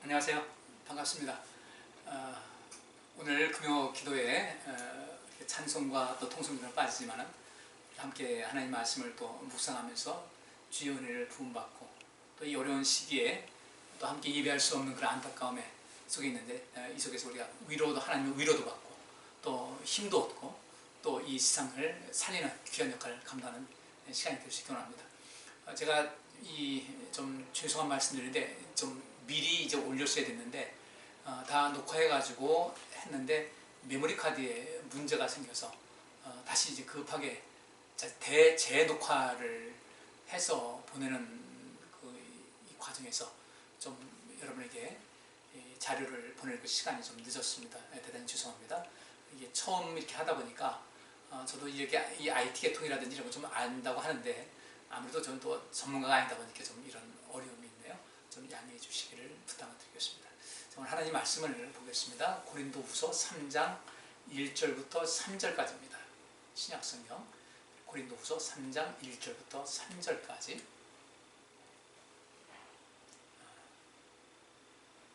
안녕하세요. 반갑습니다. 오늘 금요 기도에 찬송과 또 통성기도는 빠지지만 함께 하나님 말씀을 또 묵상하면서 주의 은혜를 부음받고 또 이 어려운 시기에 또 함께 예배할 수 없는 그런 안타까움에 속에 있는데 이 속에서 우리가 위로도 하나님의 위로도 받고 또 힘도 얻고 또 이 세상을 살리는 귀한 역할을 감당하는 시간이 될 수 있기를 원합니다. 제가 좀 죄송한 말씀드리는데 좀 미리 이제 올렸어야 됐는데 다 녹화해가지고 했는데 메모리 카드에 문제가 생겨서 다시 이제 급하게 재녹화를 해서 보내는 이 과정에서 좀 여러분에게 자료를 보낼 그 시간이 좀 늦었습니다. 대단히 죄송합니다. 이게 처음 이렇게 하다 보니까 저도 이렇게 이 IT 계통이라든지 이런 거 좀 안다고 하는데 아무래도 저는 또 전문가가 아니다 보니까 좀 이런 어려움이 있네요. 좀 양해해 주시기를 부탁을 드리겠습니다. 오늘 하나님 말씀을 보겠습니다. 고린도후서 3장 1절부터 3절까지입니다. 신약성경 고린도후서 3장 1절부터 3절까지.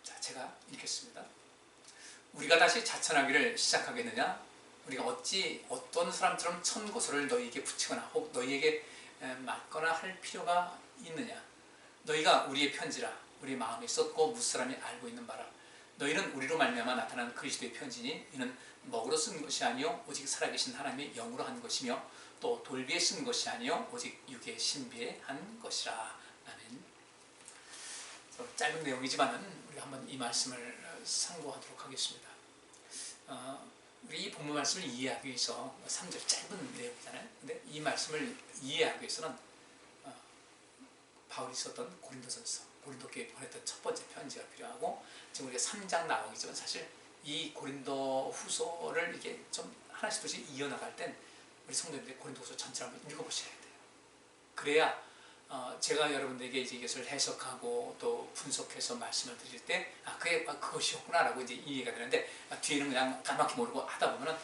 자, 제가 읽겠습니다. 우리가 다시 자천하기를 시작하겠느냐? 우리가 어찌 어떤 사람처럼 천고소를 너희에게 붙이거나 혹 너희에게 맞거나 할 필요가 있느냐? 너희가 우리의 편지라 우리 마음에 썼고 무사람이 알고 있는 바라. 너희는 우리로 말미암아 나타난 그리스도의 편지니 이는 먹으로 쓴 것이 아니요 오직 살아계신 하나님의 영으로 한 것이며 또 돌비에 쓴 것이 아니요 오직 육의 신비에 한 것이라. 아멘. 짧은 내용이지만은 우리 한번 이 말씀을 상고하도록 하겠습니다. 우리 이 본문 말씀을 이해하기 위해서 3절 짧은 내용이잖아요. 근데 이 말씀을 이해하기 위해서는 바울이 썼던 고린도전서, 고린도교에 보냈던 첫 번째 편지가 필요하고, 지금 우리가 3장 나오겠지만 사실 이 고린도 후서를 이렇게 좀 하나씩 둘씩 이어나갈 땐 우리 성도님들 고린도 후서 전체를 한번 읽어보셔야 돼요. 그래야 제가 여러분들에게 이제 이것을 해석하고 또 분석해서 말씀을 드릴 때 그게 그것이었구나 라고 이제 이해가 되는데, 뒤에는 그냥 까맣게 모르고 하다 보면은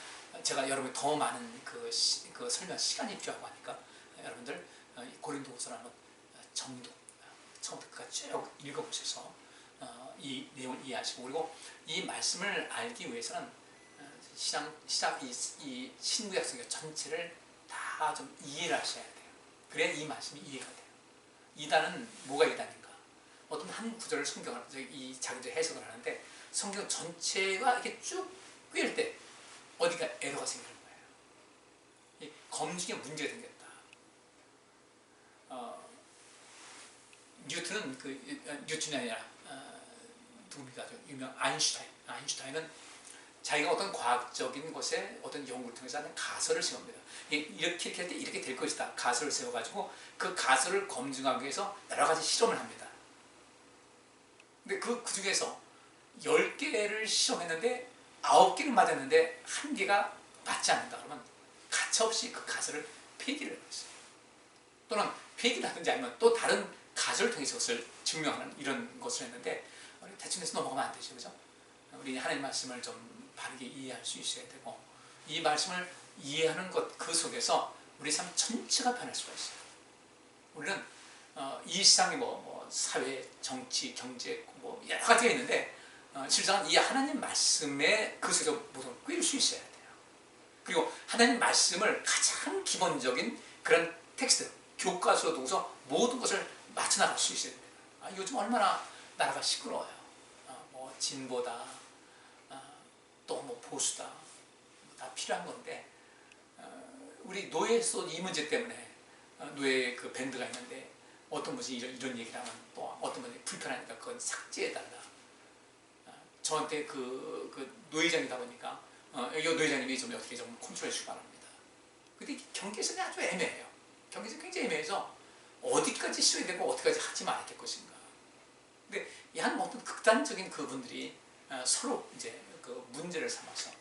제가 여러분이 더 많은 그 설명 시간이 필요하고 하니까 여러분들 고린도 후서를 한번 정독, 처음부터 끝까지 쭉 읽어보셔서 이 내용을 이해하시고, 그리고 이 말씀을 알기 위해서는 이 신구약성경 전체를 다 좀 이해를 하셔야 돼요. 그래야 이 말씀이 이해가 돼요. 이단은 뭐가 이단인가? 어떤 한 구절을 성경을 이 자기들 해석을 하는데 성경 전체가 이렇게 쭉 꿰일 때 어디가 에러가 생기는 거예요. 이 검증에 문제가 생겼다. 뉴턴은 뉴턴이 아니라 누굽니까? 유명 아인슈타인은 자기가 어떤 과학적인 것에 어떤 연구를 통해서 하는 가설을 세웁니다. 이렇게 할 때 이렇게 될 것이다. 가설을 세워가지고 그 가설을 검증하기 위해서 여러 가지 실험을 합니다. 근데 그 중에서 10개를 실험했는데 9개는 맞았는데 1개가 맞지 않는다. 그러면 가차없이 그 가설을 폐기를 했어요. 또는 폐기를 하든지 아니면 또 다른 가설을 통해서 그것을 증명하는 이런 것을 했는데, 대충 해서 넘어가면 안 되죠. 그죠? 우리 하나님 말씀을 좀 바르게 이해할 수 있어야 되고, 이 말씀을 이해하는 것 그 속에서 우리 삶 전체가 변할 수가 있어요. 우리는 이 세상이 사회, 정치, 경제 여러 가지가 있는데 실상은 이 하나님 말씀에 그 속에서 모든 걸 꿰일 수 있어야 돼요. 그리고 하나님 말씀을 가장 기본적인 그런 텍스트, 교과서로 두고서 모든 것을 맞춰나갈 수 있어야 됩니다. 요즘 얼마나 나라가 시끄러워요. 진보다 또 보수다 다 필요한 건데, 우리 노예에서 이 문제 때문에 노예 그 밴드가 있는데 어떤 분이 이런 얘기를 하면 또 어떤 분이 불편하니까 그건 삭제해달라. 저한테 그 노예장이다 보니까 이 노예장님이 좀 어떻게 좀 컨트롤해 주시기 바랍니다. 근데 경계선이 아주 애매해요. 경계선이 굉장히 애매해서 어디까지 써야 되고 어디까지 하지 말아야 될 것인가. 근데 한 어떤 극단적인 그분들이 서로 이제 그 문제를 삼아서,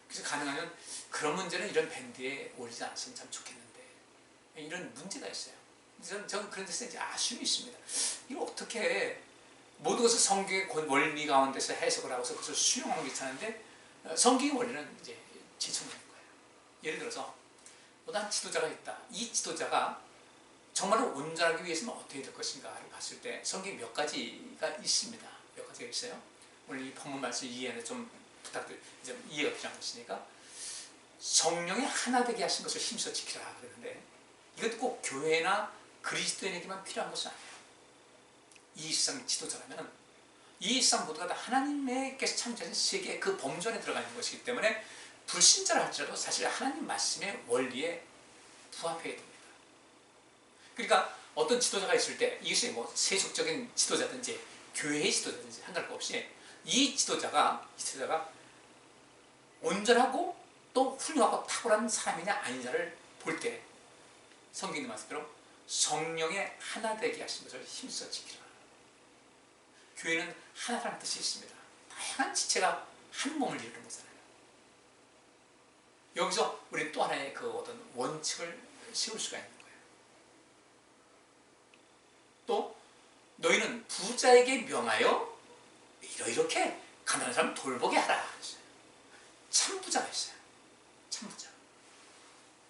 그래서 가능하면 그런 문제는 이런 밴드에 올리지 않았으면 참 좋겠는데 이런 문제가 있어요. 저는 그런 데서 이제 아쉬움이 있습니다. 이거 어떻게 모든 것을 성경의 원리 가운데서 해석을 하고서 그것을 수용하는 게 괜찮은데 성경의 원리는 이제 지쳐버린 거예요. 예를 들어서 어떤 지도자가 있다. 이 지도자가 정말로 온전하기 위해서는 어떻게 될 것인가를 봤을 때 성경에 몇 가지가 있습니다. 몇 가지가 있어요. 오늘 이 본문 말씀 이해는 좀 이제 이해가 필요한 것이니까 성령의 하나 되게 하신 것을 힘써 지키라 그러는데 이것도 꼭 교회나 그리스도인에게만 필요한 것은 아니에요. 이 세상 지도자라면 이 세상 모두가 다 하나님께서 창조하신 세계의 그 범주 안에 들어가 있는 것이기 때문에 불신자라 할지라도 사실 하나님 말씀의 원리에 부합해야 됩니다. 그러니까 어떤 지도자가 있을 때 이것이 뭐 세속적인 지도자든지 교회의 지도자든지 상관없이 없이 이 지도자가 온전하고 또 훌륭하고 탁월한 사람이냐 아니냐를 볼 때 성경의 말씀대로 성령의 하나 되게 하신 것을 힘써 지키라. 교회는 하나라는 뜻이 있습니다. 다양한 지체가 한 몸을 이루는 거잖아요. 여기서 우리 또 하나의 그 어떤 원칙을 세울 수가 있는 거예요. 또 너희는 부자에게 명하여 이렇게 가난한 사람 돌보게 하라. 참 부자가 있어요. 참 부자.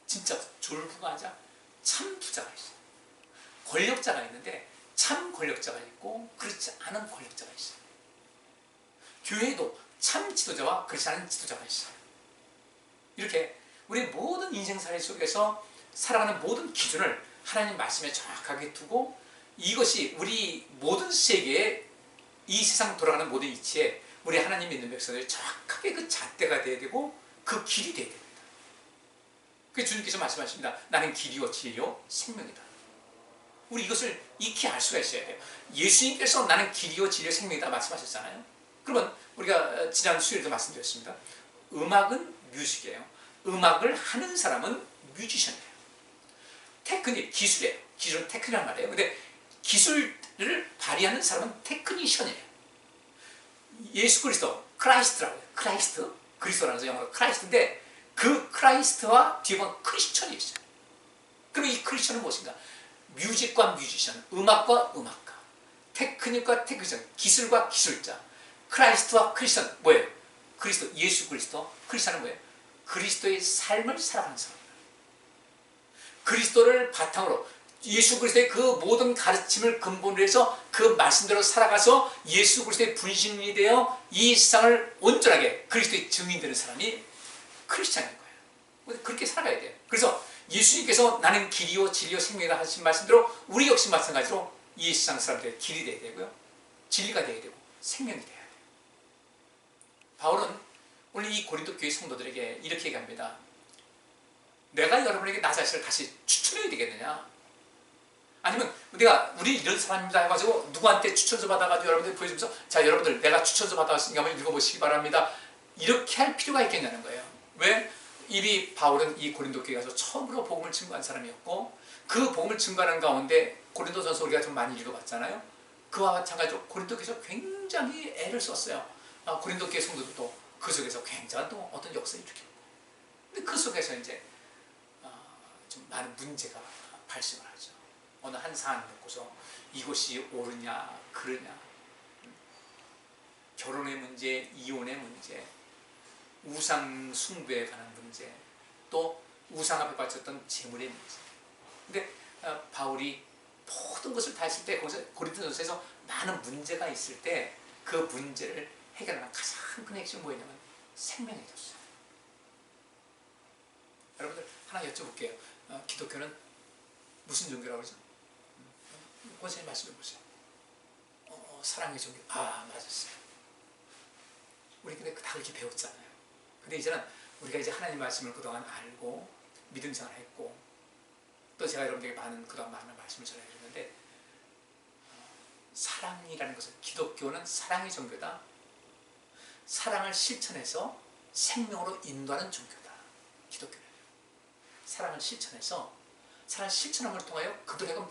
진짜 졸부가 아니라 참 부자가 있어요. 권력자가 있는데 참 권력자가 있고 그렇지 않은 권력자가 있어요. 교회에도 참 지도자와 그렇지 않은 지도자가 있어요. 이렇게 우리 모든 인생살이 속에서 살아가는 모든 기준을 하나님 말씀에 정확하게 두고 이것이 우리 모든 세계에 이 세상 돌아가는 모든 이치에 우리 하나님 믿는 백성들이 정확하게 그 잣대가 돼야 되고 그 길이 돼야 됩니다. 그래서 주님께서 말씀하십니다. 나는 길이요 진리요 생명이다. 우리 이것을 익히 알 수가 있어야 돼요. 예수님께서 나는 길이요 진리요 생명이다 말씀하셨잖아요. 그러면 우리가 지난 수요일에도 말씀드렸습니다. 음악은 뮤직이에요. 음악을 하는 사람은 뮤지션이에요. 테크닉, 기술이에요. 기술은 테크닉이란 말이에요. 근데 기술을 발휘하는 사람은 테크니션이에요. 예수 그리스도, 크라이스트라고 해요. 크라이스트, 그리스도라는 영어로 크라이스트인데 그 크라이스트와 뒤에 보면 크리스천이 있어요. 그럼 이 크리스천은 무엇인가? 뮤직과 뮤지션, 음악과 음악가, 테크닉과 테크니션, 기술과 기술자, 크라이스트와 크리스천 뭐예요? 그리스도, 예수 그리스도, 크리스천은 뭐예요? 그리스도의 삶을 살아가는 사람입니다. 그리스도를 바탕으로 예수 그리스도의 그 모든 가르침을 근본으로 해서 그 말씀대로 살아가서 예수 그리스도의 분신이 되어 이 세상을 온전하게 그리스도의 증인되는 사람이 크리스찬인 거예요. 그렇게 살아가야 돼요. 그래서 예수님께서 나는 길이요 진리요 생명이다 하신 말씀대로 우리 역시 마찬가지로 이 세상 사람들의 길이 되어야 되고요. 진리가 되어야 되고 생명이 되어야 돼요. 바울은 오늘 이 고린도 교회 성도들에게 이렇게 얘기합니다. 내가 여러분에게 나 자신을 다시 추천해야 되겠느냐? 아니면 내가 우리 이런 사람입니다 해가지고 누구한테 추천서 받아가지고 여러분들 보여주면서 자 여러분들 내가 추천서 받아왔으니까 한번 읽어보시기 바랍니다. 이렇게 할 필요가 있겠냐는 거예요. 왜? 이미 바울은 이 고린도 교회에 가서 처음으로 복음을 증거한 사람이었고 그 복음을 증거하는 가운데 고린도전서 우리가 좀 많이 읽어봤잖아요. 그와 마찬가지로 고린도 교회에서 굉장히 애를 썼어요. 고린도 교회 성도들도 그 속에서 굉장한 또 어떤 역사를 일으켰고 근데 그 속에서 이제 좀 많은 문제가 발생을 하죠. 어느 한 사안을 놓고서 이것이 옳으냐 그르냐 결혼의 문제, 이혼의 문제, 우상 숭배에 관한 문제, 또 우상 앞에 바쳤던 재물의 문제. 근데 바울이 모든 것을 다 했을 때 거기서 고린도전서에서 많은 문제가 있을 때 그 문제를 해결하는 가장 큰 핵심이 뭐였냐면 생명이 줬어요. 여러분들 하나 여쭤볼게요. 기독교는 무슨 종교라고 그러죠? 권사님 말씀해 보세요. 사랑의 종교. 맞았어요. 우리 근데 다 그렇게 배웠잖아요. 근데 이제는 우리가 이제 하나님 말씀을 그동안 알고 믿음 생활을 했고 또 제가 여러분들에게 그동안 많은 말씀을 전해드렸는데 사랑이라는 것은 기독교는 사랑의 종교다. 사랑을 실천해서 생명으로 인도하는 종교다. 기독교는 사랑을 실천해서 사랑을 실천함을 통하여 그들에게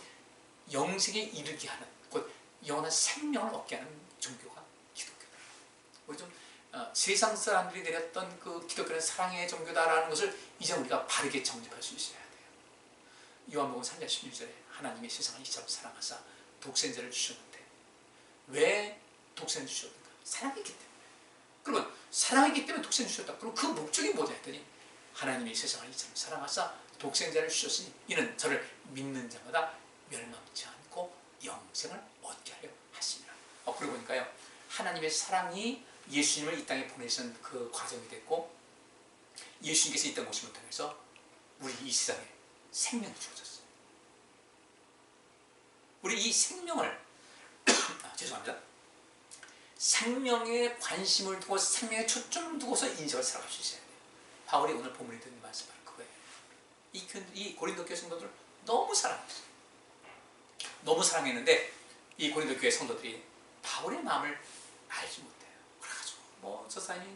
영생에 이르게 하는 곧 영원한 생명을 얻게 하는 종교가 기독교다. 우리 좀 세상 사람들이 내렸던 그 기독교는 사랑의 종교다라는 것을 이제 우리가 바르게 정립할 수 있어야 돼요. 요한복음 3장 16절에 하나님의 세상을 이처럼 사랑하사 독생자를 주셨는데 왜 독생자를 주셨는가? 사랑했기 때문에. 그러면 사랑했기 때문에 독생자를 주셨다. 그럼 그 목적이 뭐냐 했더니 하나님의 세상을 이처럼 사랑하사 독생자를 주셨으니 이는 저를 믿는 자마다 멸망치 않고 영생을 얻게 하려 하심이라. 그러고 보니까요 하나님의 사랑이 예수님을 이 땅에 보내신 그 과정이 됐고, 예수님께서 이 땅 오심을 통해서 우리 이 세상에 생명이 주어졌어요. 우리 이 생명을 죄송합니다. 생명에 관심을 두고 생명에 초점을 두고서 인생을 살아갈 수 있어야 돼요. 바울이 오늘 본문에 드린 말씀 바로 그거예요. 이 고린도 교회 성도들 너무 사랑했어요. 너무 사랑했는데 이 고린도 교회 성도들이 바울의 마음을 알지 못해요. 그래가지고 뭐 저 사람이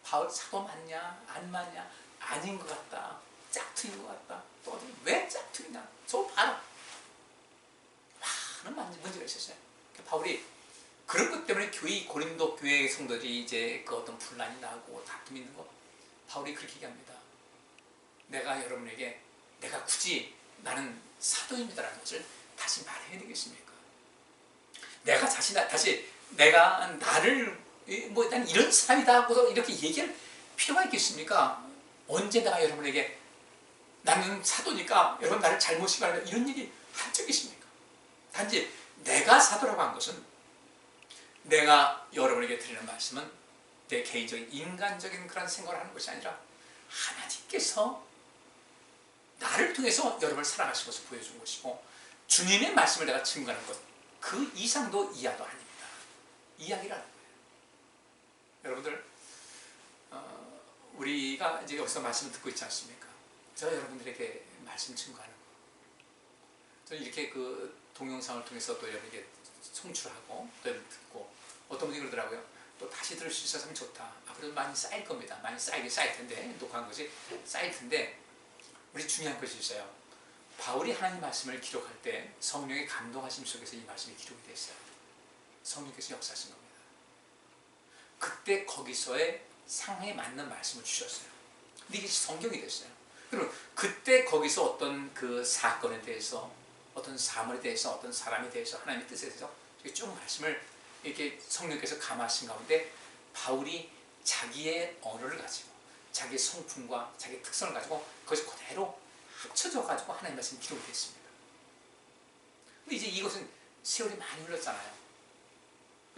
바울 사도 맞냐 안 맞냐, 아닌 것 같다, 짝퉁인 것 같다, 또 어디 왜 짝퉁이냐, 저거 봐라, 많은 문제가 있었어요. 바울이 그런 것 때문에 고린도 교회 성도들이 이제 그 어떤 분란이 나고 다툼이 있는 거, 바울이 그렇게 얘기합니다. 내가 여러분에게 내가 굳이 나는 사도입니다라는 것을 다시 말해야 되겠습니까? 내가 다시 내가 나를 뭐 일단 이런 사람이다 하고서 이렇게 얘기할 필요가 있겠습니까? 언제 내가 여러분에게 나는 사도니까 여러분 나를 잘못이 말이다 이런 얘기 한 적이 있습니까? 단지 내가 사도라고 한 것은, 내가 여러분에게 드리는 말씀은 내 개인적인 인간적인 그런 생각을 하는 것이 아니라 하나님께서 나를 통해서 여러분을 사랑하신 것을 보여준 것이고, 주님의 말씀을 내가 증거하는 것, 그 이상도 이하도 아닙니다. 이야기라는 거예요. 여러분들 우리가 이제 여기서 말씀을 듣고 있지 않습니까? 제가 여러분들에게 말씀 증거하는 거, 저는 이렇게 그 동영상을 통해서 또 여러분에게 송출하고 또 듣고, 어떤 분이 그러더라고요. 또 다시 들을 수 있어서 참 좋다. 앞으로 많이 쌓일 겁니다. 많이 쌓일 텐데, 녹화한 것이 쌓일 텐데, 우리 중요한 것이 있어요. 바울이 하나님 말씀을 기록할 때 성령의 감동하심 속에서 이 말씀이 기록이 됐어요. 성령께서 역사하신 겁니다. 그때 거기서의 상황에 맞는 말씀을 주셨어요. 근데 이게 성경이 됐어요. 그럼 그때 거기서 어떤 그 사건에 대해서, 어떤 사물에 대해서, 어떤 사람에 대해서, 하나님의 뜻에 대해서 쭉 말씀을 이렇게 성령께서 감하신 가운데, 바울이 자기의 언어를 가지고 자기의 성품과 자기의 특성을 가지고 그것이 그대로 합쳐져 가지고 하나님 말씀이 기록이 됐습니다. 근데 이제 이것은 세월이 많이 흘렀잖아요.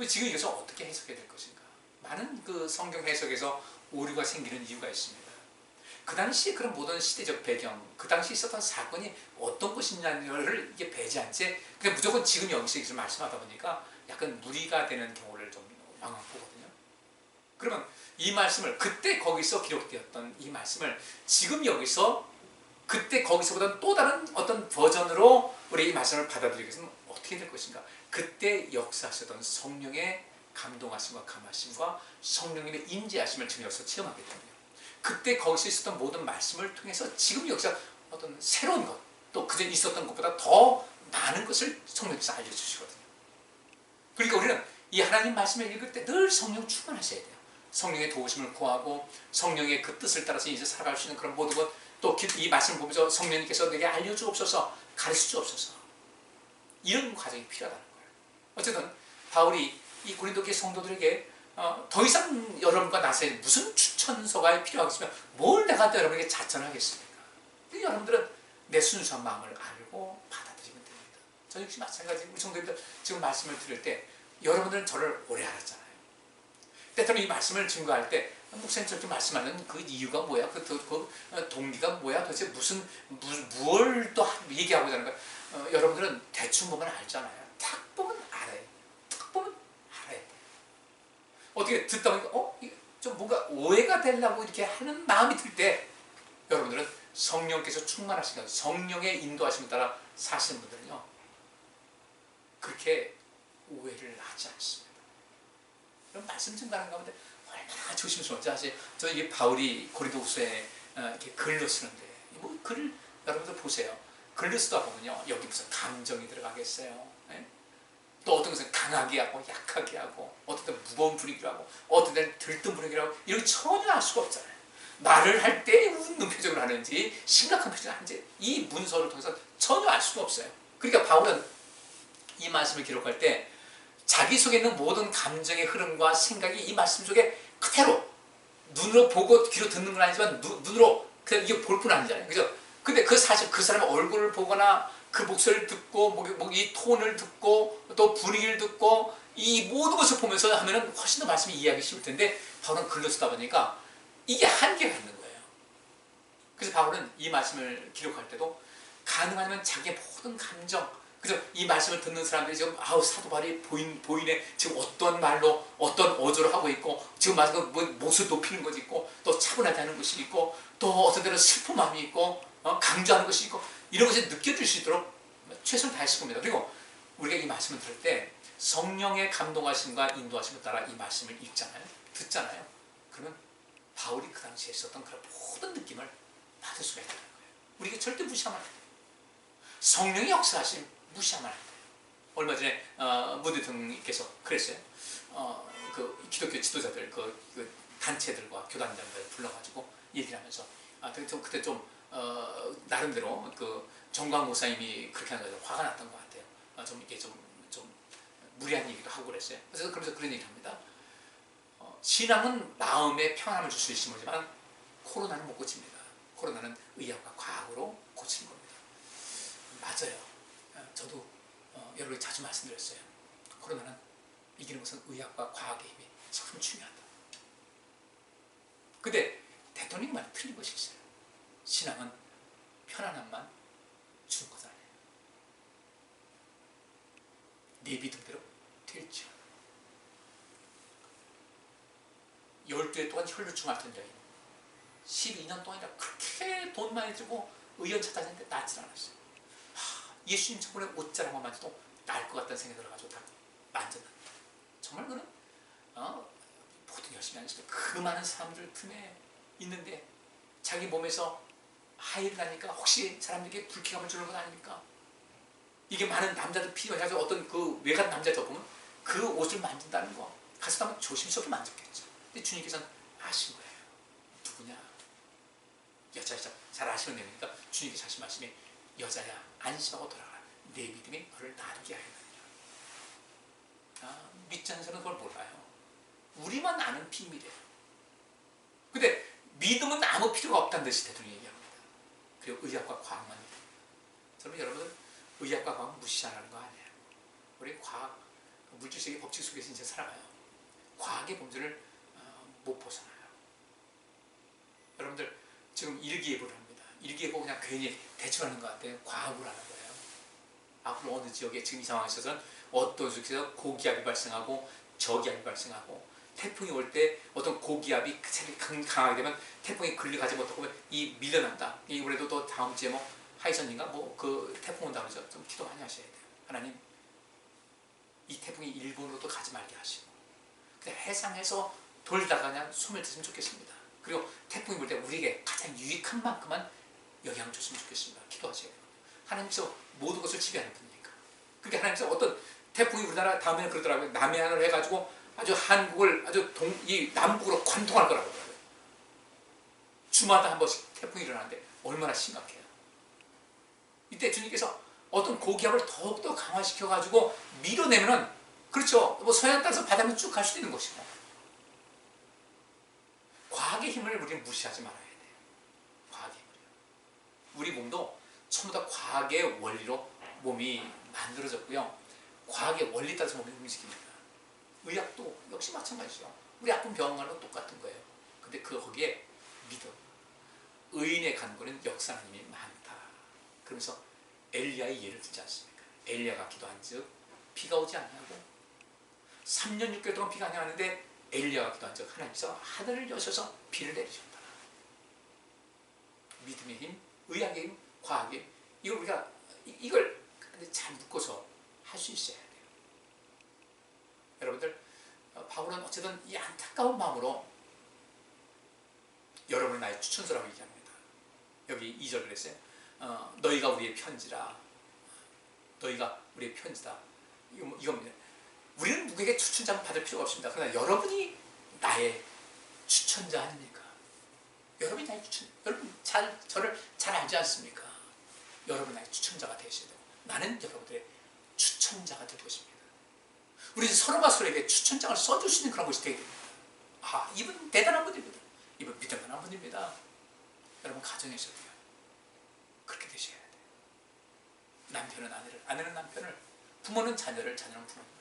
지금 이것을 어떻게 해석해야 될 것인가? 많은 그 성경 해석에서 오류가 생기는 이유가 있습니다. 그 당시 그런 모든 시대적 배경, 그 당시 있었던 사건이 어떤 것이냐를 이게 배제한 채 그냥 무조건 지금 여기서 이것을 말씀하다 보니까 약간 무리가 되는 경우를 좀 왕왕 보거든요. 그러면 이 말씀을, 그때 거기서 기록되었던 이 말씀을 지금 여기서 그때 거기서보다는 또 다른 어떤 버전으로 우리 이 말씀을 받아들이기 위해서는 어떻게 될 것인가? 그때 역사하셨던 성령의 감동하심과 감하심과 성령님의 임재하심을 지금 여기서 체험하게 됩니다. 그때 거기서 있었던 모든 말씀을 통해서 지금 여기서 어떤 새로운 것, 또 그전에 있었던 것보다 더 많은 것을 성령께서 알려주시거든요. 그러니까 우리는 이 하나님 말씀을 읽을 때 늘 성령 충만하셔야 돼요. 성령의 도우심을 구하고 성령의 그 뜻을 따라서 이제 살아갈 수 있는 그런 모든 것, 또 이 말씀을 보면서 성령님께서 내게 알려주옵소서, 가르쳐주옵소서, 이런 과정이 필요하다는 거예요. 어쨌든 바울이 이 고린도 교회 성도들에게 더 이상 여러분과 나서의 무슨 추천서가 필요하겠으면 뭘 내가 여러분에게 자천하겠습니까? 여러분들은 내 순수한 마음을 알고 받아들이면 됩니다. 저 역시 마찬가지. 우리 성도님들 지금 말씀을 들을 때 여러분들은 저를 오래 알았잖아요. 때때로 이 말씀을 증거할 때 목사님 저렇게 말씀하는 그 이유가 뭐야? 그 동기가 뭐야? 도대체 무엇을 또 얘기하고자 하는 거야? 여러분들은 대충 보면 알잖아요. 딱 보면 알아요. 딱 보면 알아요. 어떻게 듣다 보니까 좀 뭔가 오해가 되려고 이렇게 하는 마음이 들 때, 여러분들은 성령께서 충만하신 것, 성령의 인도하심에 따라 사시는 분들은요, 그렇게 오해를 하지 않습니다. 그럼 말씀 증거하는 가운데 얼마나 조심스러운지 아세요? 저 이게 바울이 고린도후서에 이렇게 글로 쓰는데, 뭐 글을 여러분들 보세요. 글로 쓰다 보면요, 여기 무슨 감정이 들어가겠어요. 네? 또 어떤 것은 강하게 하고 약하게 하고, 어떤 때는 무거운 분위기로 하고, 어떤 때는 들뜬 분위기로 하고, 이런 전혀 알 수가 없잖아요. 말을 할 때 웃는 표정을 하는지 심각한 표정을 하는지 이 문서를 통해서 전혀 알 수가 없어요. 그러니까 바울은 이 말씀을 기록할 때 자기 속에 있는 모든 감정의 흐름과 생각이 이 말씀 속에 그대로 눈으로 보고 귀로 듣는 건 아니지만 눈으로 그냥 이게 볼 뿐 아니잖아요. 그죠? 근데 그 사실 그 사람의 얼굴을 보거나 그 목소리를 듣고 이 톤을 듣고 또 분위기를 듣고 이 모든 것을 보면서 하면은 훨씬 더 말씀이 이해하기 쉬울 텐데 바울은 글로 쓰다 보니까 이게 한계가 있는 거예요. 그래서 바울은 이 말씀을 기록할 때도 가능하면 자기의 모든 감정, 그래서 이 말씀을 듣는 사람들이 지금 아우 사도 바울이 보이네, 지금 어떤 말로 어떤 어조를 하고 있고 지금 마지막 목소리 높이는 것이 있고 또 차분하게 하는 것이 있고 또 어떤 때는 슬픈 마음이 있고 강조하는 것이 있고 이런 것이 느껴질 수 있도록 최선을 다했을 겁니다. 그리고 우리가 이 말씀을 들을 때 성령의 감동하심과 인도하심에 따라 이 말씀을 읽잖아요, 듣잖아요. 그러면 바울이 그 당시에 있었던 그런 모든 느낌을 받을 수가 있다는 거예요. 우리가 절대 무시하면 안 돼요. 성령의 역사하심 무시하면 안 돼요. 얼마 전에 무드 등께서 그랬어요. 그 기독교 지도자들 그 단체들과 교단장들 불러가지고 얘기를 하면서 그때 좀 나름대로 그 정광 목사님이 그렇게 하는 거에 화가 났던 것 같아요. 좀 이게 좀 무리한 얘기도 하고 그랬어요. 그래서 그러면서 그런 얘기를 합니다. 신앙은 마음의 평안함을 줄 수 있을지 모르지만 코로나는 못 고칩니다. 코로나는 의학과 과학으로 고치는 겁니다. 맞아요. 저도 여러분이 자주 말씀드렸어요. 코로나는 이기는 것은 의학과 과학의 힘이 참 중요하다. 근데 대통령이 말이 틀린 것이 있어요. 신앙은 편안함만 주는 것 아니에요. 내 믿음대로 될지어. 12해 동안 혈루증 앓던 여인 12년 동안이나 그렇게 돈 많이 주고 의원 찾아다녔는데 낫질 않았어요. 예수님 저번에 옷자락만 만져도 나을 것 같다는 생각이 들어가지고 다 만졌는데 정말 그는 모든 열심히 하셨어요. 그 많은 사람들 틈에 있는데 자기 몸에서 하이를 하니까 혹시 사람들에게 불쾌감을 주는 건 아닙니까? 이게 많은 남자들 필요해가지고 어떤 그 외간 남자들 보면 그 옷을 만진다는 거 가서 하면 조심스럽게 만졌겠죠. 근데 주님께서는 아신 거예요. 누구냐? 여자이자 잘 아시는 내용이니까 주님께서 하신 말씀이 여자야 안심하고 돌아가라. 내 믿음이 너를 나르게 하였느니라. 믿지 않는 사람은 그걸 몰라요. 우리만 아는 비밀이에요. 근데 믿음은 아무 필요가 없다는 듯이 대통령이 얘기합니다. 그리고 의학과 과학만 믿어요. 저는 여러분들 의학과 과학 무시하라는 거 아니에요. 우리 과학, 물질세계 법칙 속에서 이제 살아가요. 과학의 범주를 못 벗어나요. 여러분들 지금 일기예보를 합니다. 일기예보 그냥 괜히 대충 하는 것 같아요. 과학으로 하는 거예요. 앞으로 어느 지역에 지금 이 상황에 있어서는 어떤 지역에서 고기압이 발생하고 저기압이 발생하고 태풍이 올 때 어떤 고기압이 강하게 되면 태풍이 근력하지 못하고 이 밀려난다. 이번에도 또 다음 주에 뭐 하이선인가 뭐 그 태풍 온다 그러죠. 좀 기도 많이 하셔야 돼요. 하나님 이 태풍이 일본으로 또 가지 말게 하시고 그냥 해상에서 돌다가 그냥 숨을 드시면 좋겠습니다. 그리고 태풍이 볼 때 우리에게 가장 유익한 만큼만 영향을 줬으면 좋겠습니다. 기도하셔야 돼요. 하나님께서 모든 것을 지배하는 분이니까. 그러니까 하나님께서 어떤 태풍이 우리나라 다음에는 그러더라고요. 남해안을 해가지고 아주 한국을 아주 이 남북으로 관통할 거라고 그러더라고요. 주마다 한 번씩 태풍이 일어나는데 얼마나 심각해요. 이때 주님께서 어떤 고기압을 더욱더 강화시켜가지고 밀어내면은 그렇죠. 뭐 서해안 따라서 바다면 쭉 갈 수도 있는 것이고 과학의 힘을 우리는 무시하지 말아야 돼요. 과학의 힘을요. 우리 몸도 전부 다 과학의 원리로 몸이 만들어졌고요. 과학의 원리 따라서 몸이 움직입니다. 의학도 역시 마찬가지죠. 우리 아픈 병원 가는 건 똑같은 거예요. 근데 거기에 믿음, 의인의 간구는 역사하는 힘이 많다. 그러면서 엘리야의 예를 들지 않습니까? 엘리야가 기도한 즉 비가 오지 않냐고 3년 6개월 동안 비가 안 왔는데 엘리야가 기도한 즉 하나님께서 하늘을 여셔서 비를 내리셨다. 믿음의 힘, 의학의 힘, 과학의 힘, 이걸 우리가 이걸 잘 묶어서 할 수 있어야 돼요. 여러분들 바울은 어쨌든 이 안타까운 마음으로 여러분을 나의 추천서라고 얘기합니다. 여기 2절 그랬어요. 너희가 우리의 편지라. 너희가 우리의 편지다. 이겁니다. 우리는 누구에게 추천장 받을 필요가 없습니다. 그러나 여러분이 나의 추천자 아닙니까? 여러분이 나의 추천. 여러분 저를 잘 알지 않습니까? 여러분 나의 추천자가 되셔야 돼요. 나는 여러분들의 추천자가 될 것입니다. 우리 서로가 서로에게 추천장을 써줄 수 있는 그런 것이 되게 됩니다. 이분 대단한 분입니다. 이분 믿을 만한 분입니다. 여러분 가정에서도요. 그렇게 되셔야 돼요. 남편은 아내를, 아내는 남편을, 부모는 자녀를, 자녀는 부모님을.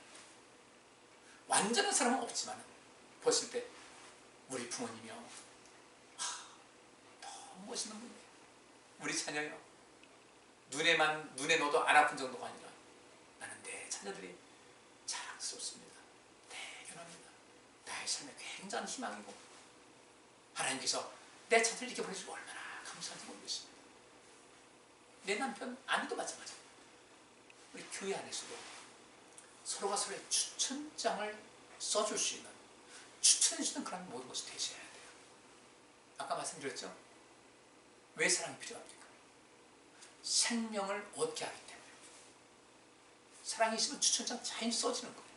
완전한 사람은 없지만 보실 때 우리 부모님이요, 너무 멋있는 분이에요. 우리 자녀요, 눈에 넣어도 안 아픈 정도가 아니라 나는 내 자녀들이 자랑스럽습니다. 대견합니다. 나의 삶에 굉장한 희망이고 하나님께서 내 자녀를 이렇게 보내주고 얼마나 감사한지 모르겠습니다. 내 남편, 아내도 마찬가지입니다. 우리 교회 안에서도 서로가 서로의 추천장을 써줄 수 있는, 추천해주는 그런 모든 것이 되셔야 돼요. 아까 말씀드렸죠? 왜 사랑이 필요합니까? 생명을 얻게 하기 때문에. 사랑이 있으면 추천장 잘 써지는 거예요.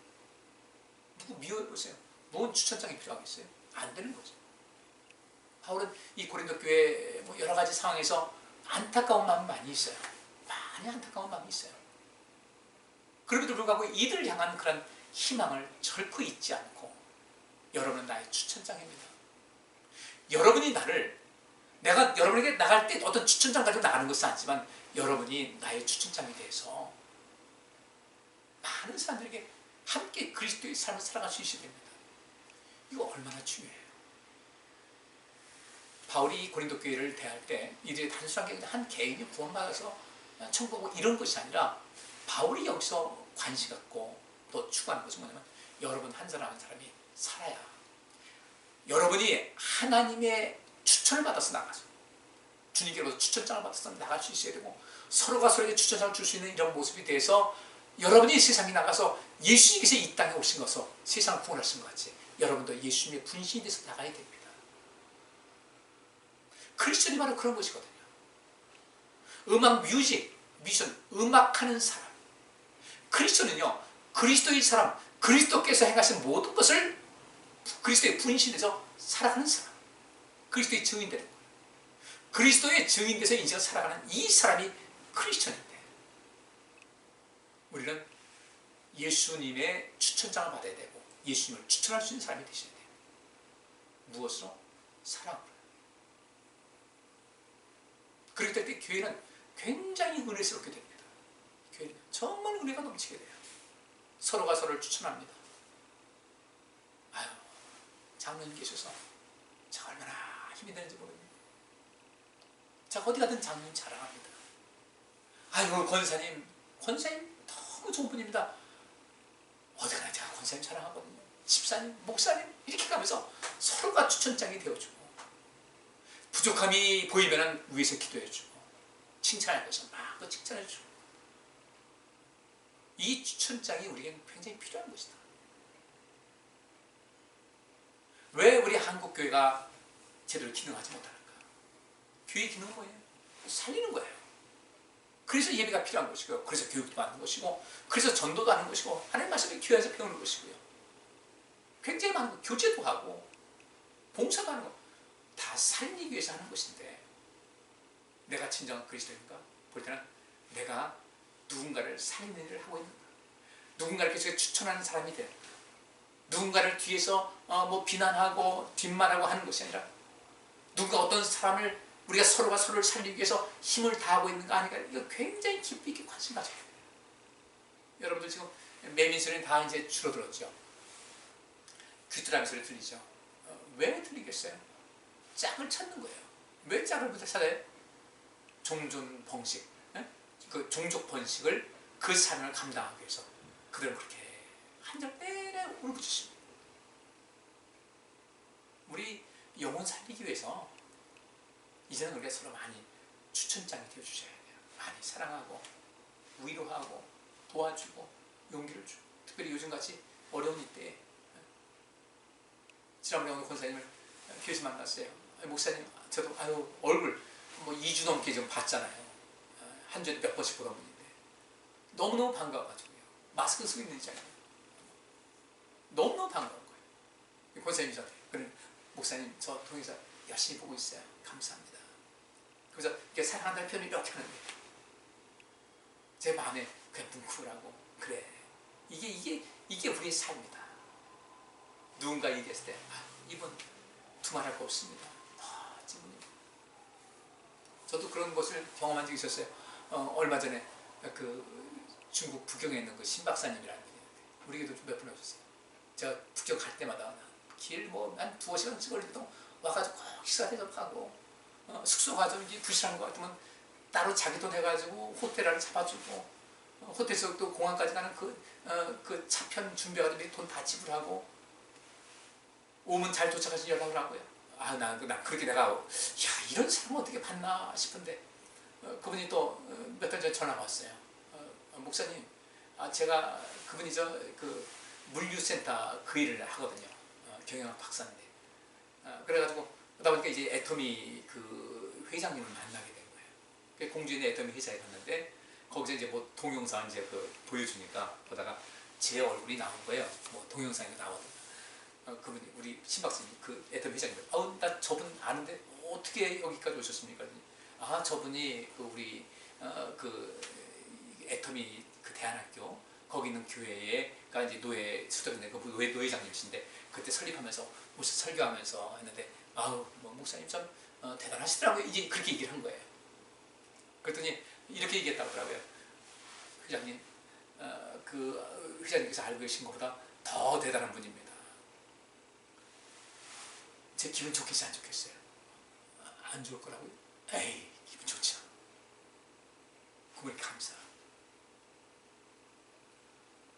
누구 미워해보세요. 뭔 추천장이 필요하겠어요? 안 되는 거죠. 바울은 이 고린도 교회 여러 가지 상황에서 안타까운 마음이 많이 있어요. 많이 안타까운 마음이 있어요. 그럼에도 불구하고 이들을 향한 그런 희망을 절코 잊지 않고, 여러분은 나의 추천장입니다. 여러분이 내가 여러분에게 나갈 때 어떤 추천장 가지고 나가는 것은 아니지만 여러분이 나의 추천장에 대해서 많은 사람들에게 함께 그리스도의 삶을 살아갈 수 있어야 됩니다. 이거 얼마나 중요해요. 바울이 고린도 교회를 대할 때 이들이 단순하게 한 개인이 구원받아서 천국하고 이런 것이 아니라, 바울이 여기서 관심 갖고 또 추구하는 것은 뭐냐면, 여러분 한 사람 한 사람이 살아야, 여러분이 하나님의 추천을 받아서 나가서, 주님께로부터 추천장을 받아서 나갈 수 있어야 되고, 서로가 서로에게 추천장을 줄 수 있는 이런 모습이 돼서 여러분이 세상에 나가서 예수님께서 이 땅에 오신 것으로 세상을 구원하신 것 같이 여러분도 예수님의 분신이 돼서 나가야 됩니다. 크리스천이 바로 그런 것이거든요. 음악, 미션, 음악하는 사람. 크리스천은요, 그리스도의 사람, 그리스도께서 행하신 모든 것을 그리스도의 분신돼서 살아가는 사람, 그리스도의 증인 되는 거예요. 그리스도의 증인 돼서 인생을 살아가는 이 사람이 크리스천인데, 우리는 예수님의 추천장을 받아야 되고 예수님을 추천할 수 있는 사람이 되셔야 돼요. 무엇으로? 사랑으로. 그렇기 때문에 교회는 굉장히 은혜스럽게 됩니다. 교회는 정말 은혜가 넘치게 돼요. 서로가 서로를 추천합니다. 아유, 장로님 계셔서 제가 얼마나 힘이 되는지 모릅니다. 제가 어디 가든 장로님 자랑합니다. 아이고, 권사님 너무 좋은 분입니다. 어디 가나 제가 권사님 자랑하거든요. 집사님, 목사님 이렇게 가면서 서로가 추천장이 되어주고, 부족함이 보이면 위에서 기도해주고, 칭찬할 것은 마음껏 칭찬해주고, 이 추천장이 우리에게 굉장히 필요한 것이다. 왜 우리 한국교회가 제대로 기능하지 못하는가? 교회 기능은 뭐예요? 살리는 거예요. 그래서 예배가 필요한 것이고요. 그래서 교육도 하는 것이고, 그래서 전도도 하는 것이고, 하나님 말씀을 교회에서 배우는 것이고요. 굉장히 많은 거, 교제도 하고 봉사도 하는 거, 다 살리기 위해서 하는 것인데, 내가 진정한 그리스도인가? 볼 때는 내가 누군가를 살리는 일을 하고 있는가? 누군가를 계속 추천하는 사람이 되는가? 누군가를 뒤에서 비난하고 뒷말하고 하는 것이 아니라, 누군가 어떤 사람을 우리가 서로가 서로를 살리기 위해서 힘을 다하고 있는가 아닌가, 이거 굉장히 깊이 있게 관심 가져야 돼요. 여러분들 지금 매민 소리는 다 이제 줄어들었죠. 귀뚜라미 소리 들리죠. 왜 들리겠어요? 짝을 찾는 거예요. 왜 짝을 찾아요? 종종 번식, 그 종족 번식을, 그 사명을 감당하기 위해서 그들은 그렇게 한절 내내 울부짖습니다. 우리 영혼 살리기 위해서 이제는 우리가 서로 많이 추천장이 되어주셔야 돼요. 많이 사랑하고 위로하고 도와주고 용기를 주고, 특별히 요즘같이 어려운 이때에. 지난번에 오늘 권사님을 교회에서 만났어요. 목사님, 저도 얼굴 2주 넘게 좀 봤잖아요. 한 주에 몇 번씩 보다 보는데 너무너무 반가워가지고요. 마스크 쓰고 있는 있잖아요. 너무너무 반가운 거예요. 권사님이 저한테, 그래, 목사님 저 통해서 열심히 보고 있어요. 감사합니다. 그래서 이렇게 사랑한다는 표현을 이렇게 하는데 제 마음에 그냥 뭉클하고, 그래, 이게 우리의 삶이다. 누군가 얘기했을 때, 이분 두말할 거 없습니다. 멋진 분입니다. 저도 그런 것을 경험한 적이 있었어요. 얼마 전에 그 중국 북경에 있는 그 신박사님이라는 분이 있는데 우리 에게도 몇 번 오셨어요. 제가 북경 갈 때마다 길 뭐 한 2-3시간씩 걸리도 와가지고 꼭 식사 대접하고 숙소 가서 이제 부실한 거 같으면 따로 자기 돈 해가지고 호텔을 잡아주고 호텔에서 또 공항까지 가는 그 차편 준비해가지고 돈 다 지불하고 오면 잘 도착해서 연락을 하고요. 나 그렇게 내가 야 이런 사람 어떻게 봤나 싶은데 그분이 또 몇 달 전에 전화가 왔어요. 목사님, 제가 그분이 그 물류센터 그 일을 하거든요. 경영학 박사인데. 그래가지고 그러다 보니까 이제 애터미 그 회장님을 만나게 된 거예요. 공주에 있는 애터미 회사에 갔는데 거기서 이제 뭐 동영상 이제 그 보여주니까 보다가 제 얼굴이 나온 거예요. 뭐 동영상이 나오더라고요. 그분이 우리 신박사님 그 애터미 회장님, 나 저분 아는데 어떻게 여기까지 오셨습니까? 저분이 그 우리 그 애터미 그 대안학교 거기 있는 교회가 이제 노예 수도인데 그 노회장님이신데 그때 설립하면서 모셔 설교하면서 했는데 뭐 목사님 참 대단하시더라고요. 이제 그렇게 얘기를 한 거예요. 그랬더니 이렇게 얘기했다고 하더라고요. 회장님, 그 회장님께서 알고 계신 것보다 더 대단한 분입니다. 제 기분 좋겠어요, 안 좋겠어요? 안 좋을 거라고요? 에이, 기분 좋죠. 그분이 감사.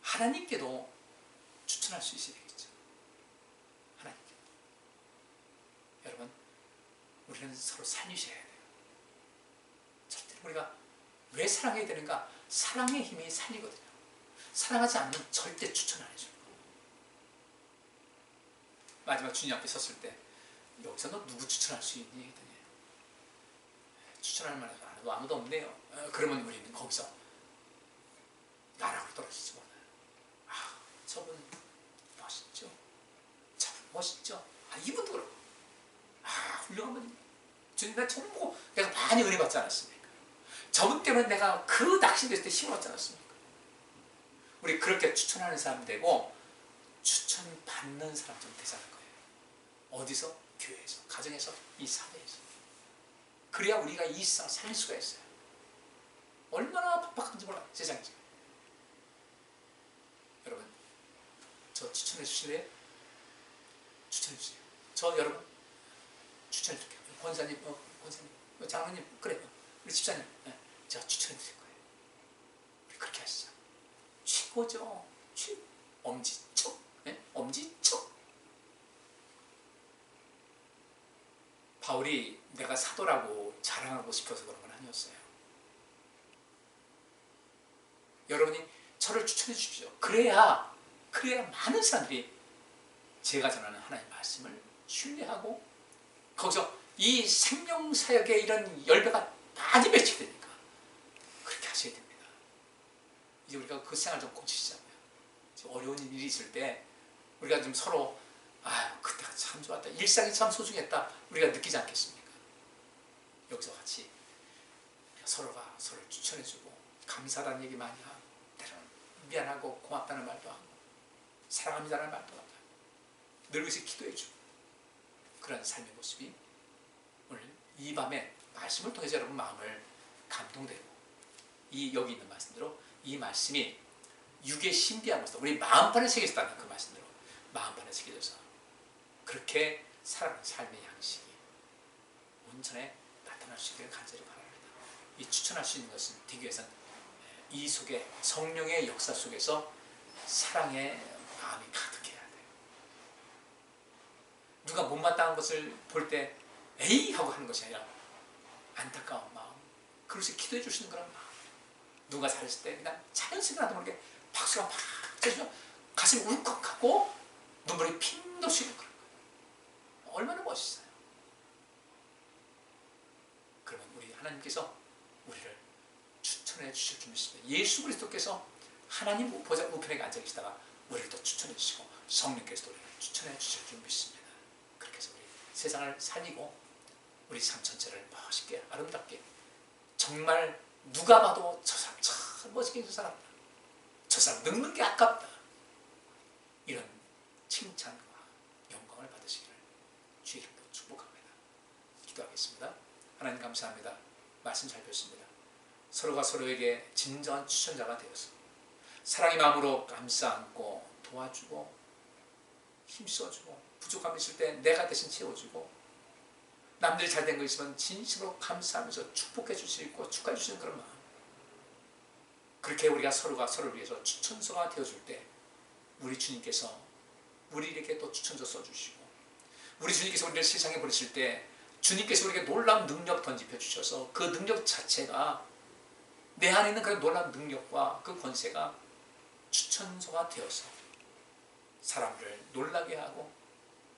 하나님께도 추천할 수 있어야 되겠죠. 하나님께. 여러분, 우리는 서로 살리셔야 돼요. 절대 우리가 왜 사랑해야 되는가? 사랑의 힘이 살리거든요. 사랑하지 않으면 절대 추천 안 해줘요. 마지막 주님 앞에 섰을 때 여기서 너 누구 추천할 수 있니? 했더니 추천할 만한 사람 아무도 없네요. 그러면 우리는 거기서 나락으로 떨어지지 못해요. 저분 멋있죠? 저분 멋있죠? 이분도 그렇고 훌륭한 분입니다. 주님 나 저분 보고 내가 많이 은혜 받지 않았습니까? 저분 때문에 내가 그 낙심됐을 때 힘을 얻지 않았습니까? 우리 그렇게 추천하는 사람 되고 추천받는 사람 좀 되자는 거예요. 어디서? 교회에서, 가정에서, 이 사회에서. 그래야 우리가 이 세상을 살릴 수가 있어요. 얼마나 팍팍한지 몰라요, 세상이. 여러분, 저 추천해 주실래요? 추천해 주세요. 저 여러분 추천해 줄게요. 권사님, 권사님, 장로님, 그래, 우리 집사님, 제가 추천해 드릴 거예요. 우리 그렇게 하시죠. 최고죠. 엄지척, 엄지척. 바울이 내가 사도라고 자랑하고 싶어서 그런 건 아니었어요. 여러분이 저를 추천해 주십시오. 그래야 많은 사람들이 제가 전하는 하나님의 말씀을 신뢰하고 거기서 이 생명사역의 이런 열매가 많이 맺히되니까 그렇게 하셔야 됩니다. 이제 우리가 그 생활 좀 고치시자고요. 어려운 일이 있을 때 우리가 좀 서로 그때가 참 좋았다. 일상이 참 소중했다. 우리가 느끼지 않겠습니까? 여기서 같이 서로가 서로를 추천해주고 감사하다는 얘기 많이 하고 때로는 미안하고 고맙다는 말도 하고 사랑합니다라는 말도 하고 늘 위해서 기도해주고 그런 삶의 모습이 오늘 이 밤에 말씀을 통해서 여러분 마음을 감동되고 여기 있는 말씀대로 이 말씀이 육의 신비한 것도 우리 마음판에 새겨졌다는 그 말씀대로 마음판에 새겨져서 그렇게 살아가는 삶의 양식이 온전히 나타날 수 있기를 간절히 바랍니다. 이 추천할 수 있는 것은 되기 위해서는 이 속에 성령의 역사 속에서 사랑의 마음이 가득해야 돼요. 누가 못마땅한 것을 볼 때 에이 하고 하는 것이 아니라 안타까운 마음, 그릇이 기도해 주시는 그런 마음. 누가 잘했을 때 그냥 자연스럽게 나도 모르게 박수가 막 쳐주면 가슴이 울컥하고 눈물이 핑 도시는 그런 거예요. 얼마나 멋있어요. 그러면 우리 하나님께서 우리를 추천해 주실 줄 믿습니다. 예수 그리스도께서 하나님 보좌 우편에 앉아 계시다가 우리를 또 추천해 주시고 성령께서 우리를 추천해 주실 줄 믿습니다. 그렇게 해서 우리 세상을 살리고 우리 삶 전체를 멋있게 아름답게 정말 누가 봐도 저 사람 참 멋있게 저 사람 저 사람 늙는 게 아깝다 이런 칭찬과 영광을 받으시기를 주의 이름으로 축복합니다. 기도하겠습니다. 하나님 감사합니다. 말씀 잘 배웠습니다. 서로가 서로에게 진정한 추천자가 되어서 사랑의 마음으로 감싸 안고 도와주고 힘써주고 부족함이 있을 때 내가 대신 채워주고 남들이 잘된 거 있으면 진심으로 감사하면서 축복해 줄 수 있고 축하해 주시는 그런 마음. 그렇게 우리가 서로가 서로를 위해서 추천서가 되어줄 때 우리 주님께서 우리에게 또 추천서 써주시고 우리 주님께서 우리를 세상에 보내실 때 주님께서 우리에게 놀라운 능력 던집혀 주셔서 그 능력 자체가 내 안에 있는 그 놀라운 능력과 그 권세가 추천서가 되어서 사람들을 놀라게 하고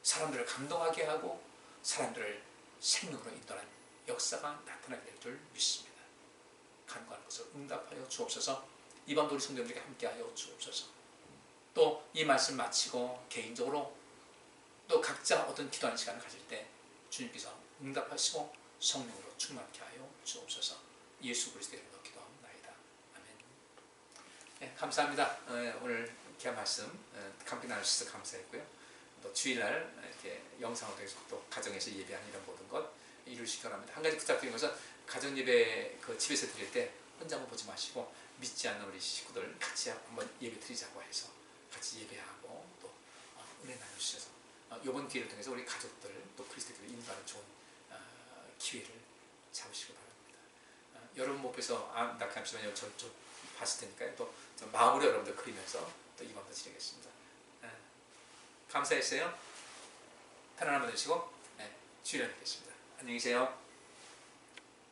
사람들을 감동하게 하고 사람들을 생명으로 인도하는 역사가 나타나게 될 줄 믿습니다. 간구하는 것을 응답하여 주옵소서. 이밤도 우리 성도님들에게 함께하여 주옵소서. 또 이 말씀 마치고 개인적으로 또 각자 어떤 기도하는 시간을 가질 때 주님께서 응답하시고 성령으로 충만케 하여 주옵소서. 예수 그리스도의 이름으로 기도합니다. 아멘. 네, 감사합니다. 오늘 귀한 말씀 함께 나누셔서 감사했고요. 또 주일날 이렇게 영상을 통해서 또 가정에서 예배하는 이런 모든 것 이루시기 바랍니다. 한 가지 부탁드리는 것은 가정 예배 그 집에서 드릴 때 혼자만 보지 마시고 믿지 않는 우리 식구들 같이 한번 예배 드리자고 해서 같이 예배하고 또 은혜 나누셔서 이번 기회를 통해서 우리 가족들 또 그리스도를 인도하는 좋은 기회를 잡으시기 바랍니다. 여러분 못 뵈서 낙하시면요 저 봤을 테니까요. 또 마음으로 여러분들 그리면서 또 이 밤도 지내겠습니다. 감사했어요. 편안한 밤 되시고 주일에 뵙겠습니다. 안녕히 계세요.